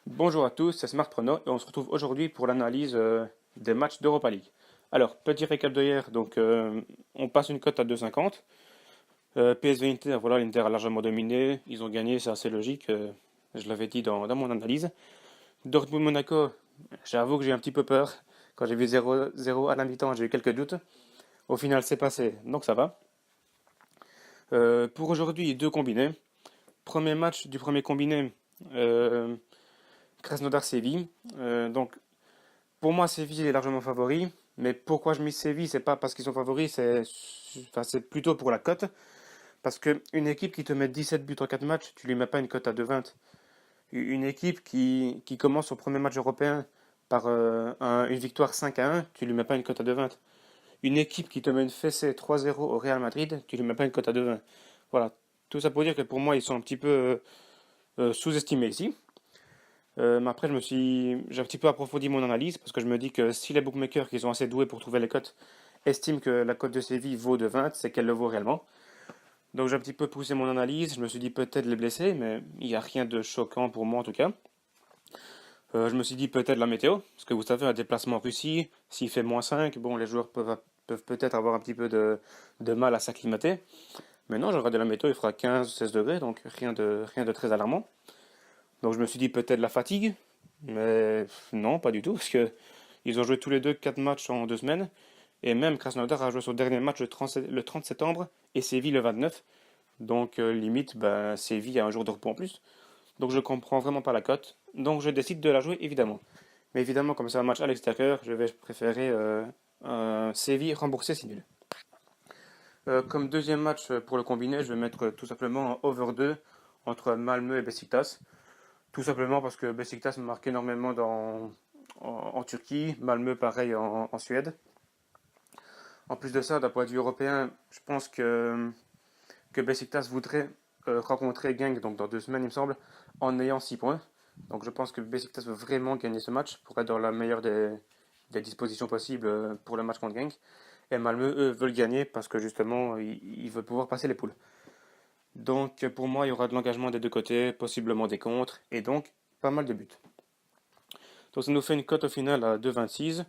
Bonjour à tous, c'est Smart Prono et on se retrouve aujourd'hui pour l'analyse des matchs d'Europa League. Alors, petit récap d'hier, on passe une cote à 2,50. PSV Inter, voilà, l'Inter a largement dominé, ils ont gagné, c'est assez logique, je l'avais dit dans mon analyse. Dortmund Monaco, j'avoue que j'ai un petit peu peur. Quand j'ai vu 0-0 à la mi-temps, j'ai eu quelques doutes. Au final, c'est passé, donc ça va. Pour aujourd'hui, deux combinés. Premier match du premier combiné, euh, Krasnodar-Séville. Pour moi, Séville est largement favori, mais pourquoi je mise Séville, c'est pas parce qu'ils sont favoris, c'est plutôt pour la cote. Parce qu'une équipe qui te met 17 buts en 4 matchs, tu lui mets pas une cote à 2,20. Une équipe qui commence son premier match européen par une victoire 5-1, tu lui mets pas une cote à 2,20. Une équipe qui te met une fessée 3-0 au Real Madrid, tu lui mets pas une cote à 2,20. Voilà, tout ça pour dire que pour moi, ils sont un petit peu sous-estimés ici. Mais après, j'ai un petit peu approfondi mon analyse parce que je me dis que si les bookmakers qui sont assez doués pour trouver les cotes estiment que la cote de Séville vaut de 20, c'est qu'elle le vaut réellement. Donc j'ai un petit peu poussé mon analyse, je me suis dit peut-être les blesser, mais il n'y a rien de choquant pour moi en tout cas. Je me suis dit peut-être la météo, parce que vous savez, un déplacement en Russie, s'il fait -5, bon, les joueurs peuvent peut-être avoir un petit peu de mal à s'acclimater. Mais non, j'ai regardé la météo, il fera 15-16 degrés, donc rien de très alarmant. Donc je me suis dit peut-être la fatigue, mais non, pas du tout, parce que ils ont joué tous les deux 4 matchs en 2 semaines, et même Krasnodar a joué son dernier match le 30 septembre, et Séville le 29, donc limite, ben, Séville a un jour de repos en plus. Donc je comprends vraiment pas la cote, donc je décide de la jouer évidemment. Mais évidemment, comme c'est un match à l'extérieur, je vais préférer un Séville remboursé si nul. Comme deuxième match pour le combiné, je vais mettre tout simplement un over 2 entre Malmö et Besiktas. Tout simplement parce que Besiktas me marque énormément en Turquie, Malmö pareil en Suède. En plus de ça, d'un point de vue européen, je pense que Besiktas voudrait rencontrer Genk donc dans 2 semaines, il me semble, en ayant 6 points. Donc je pense que Besiktas veut vraiment gagner ce match pour être dans la meilleure des dispositions possibles pour le match contre Genk. Et Malmö, eux, veulent gagner parce que justement, ils veulent pouvoir passer les poules. Donc pour moi, il y aura de l'engagement des deux côtés, possiblement des contres, et donc pas mal de buts. Donc ça nous fait une cote au final à 2,26.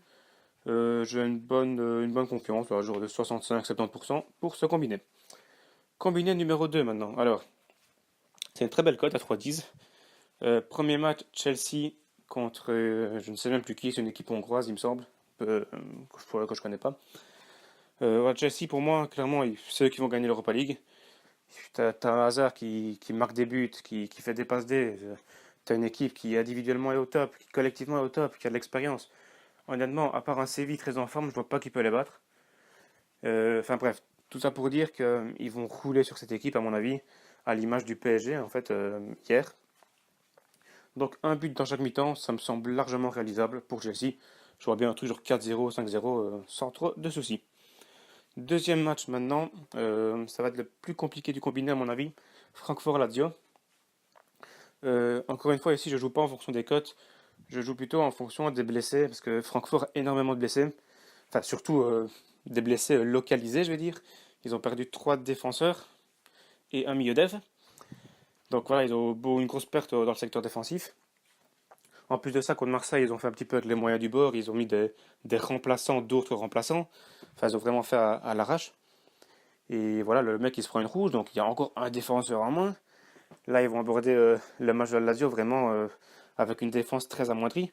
J'ai une bonne confiance, à jour de 65-70% pour ce combiné. Combiné numéro 2 maintenant. Alors, c'est une très belle cote à 3,10. Premier match, Chelsea contre, je ne sais même plus qui, c'est une équipe hongroise, il me semble, que je connais pas. Ouais, Chelsea, pour moi, clairement, c'est eux qui vont gagner l'Europa League. T'as un Hazard qui marque des buts, qui fait des passes D. T'as une équipe qui individuellement est au top, qui collectivement est au top, qui a de l'expérience. Honnêtement, à part un Séville très en forme, je vois pas qui peut les battre. Enfin bref, tout ça pour dire qu'ils vont rouler sur cette équipe, à mon avis, à l'image du PSG, en fait, hier. Donc un but dans chaque mi-temps, ça me semble largement réalisable pour Chelsea. Je vois bien un truc genre 4-0, 5-0, sans trop de soucis. Deuxième match maintenant, ça va être le plus compliqué du combiné à mon avis. Francfort-Lazio. Encore une fois, ici, je joue pas en fonction des cotes, je joue plutôt en fonction des blessés, parce que Francfort a énormément de blessés. Enfin, surtout des blessés localisés, je vais dire. Ils ont perdu 3 défenseurs et un milieu dev. Donc voilà, ils ont une grosse perte dans le secteur défensif. En plus de ça, contre Marseille, ils ont fait un petit peu avec les moyens du bord. Ils ont mis des remplaçants d'autres remplaçants. Enfin, ils ont vraiment fait à l'arrache. Et voilà, le mec, il se prend une rouge. Donc, il y a encore un défenseur en moins. Là, ils vont aborder le match de la Lazio vraiment avec une défense très amoindrie.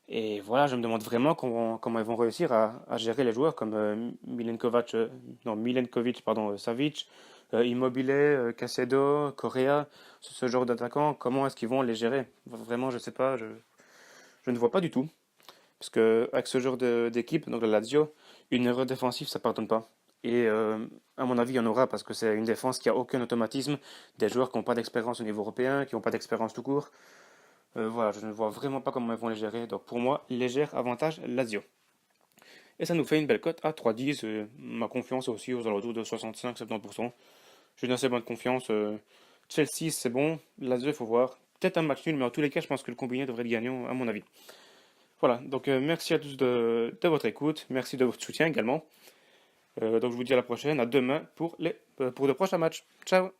Et voilà, je me demande vraiment comment ils vont réussir à gérer les joueurs comme Milenkovic, pardon, Savic, Immobile, Caicedo, Correa, ce genre d'attaquants. Comment est-ce qu'ils vont les gérer? Vraiment, je sais pas, je ne vois pas du tout. Parce que avec ce genre d'équipe, donc la Lazio, une erreur défensive, ça pardonne pas. Et à mon avis, il y en aura parce que c'est une défense qui a aucun automatisme, des joueurs qui n'ont pas d'expérience au niveau européen, qui n'ont pas d'expérience tout court. Voilà, je ne vois vraiment pas comment ils vont les gérer. Donc pour moi, léger avantage Lazio. Et ça nous fait une belle cote à 3,10. Ma confiance est aussi aux alentours de 65-70%. J'ai une assez bonne confiance. Chelsea, c'est bon. Lazio, il faut voir. Peut-être un match nul, mais en tous les cas, je pense que le combiné devrait être gagnant, à mon avis. Voilà, donc merci à tous de votre écoute. Merci de votre soutien également. Donc je vous dis à la prochaine, à demain pour de prochains matchs. Ciao!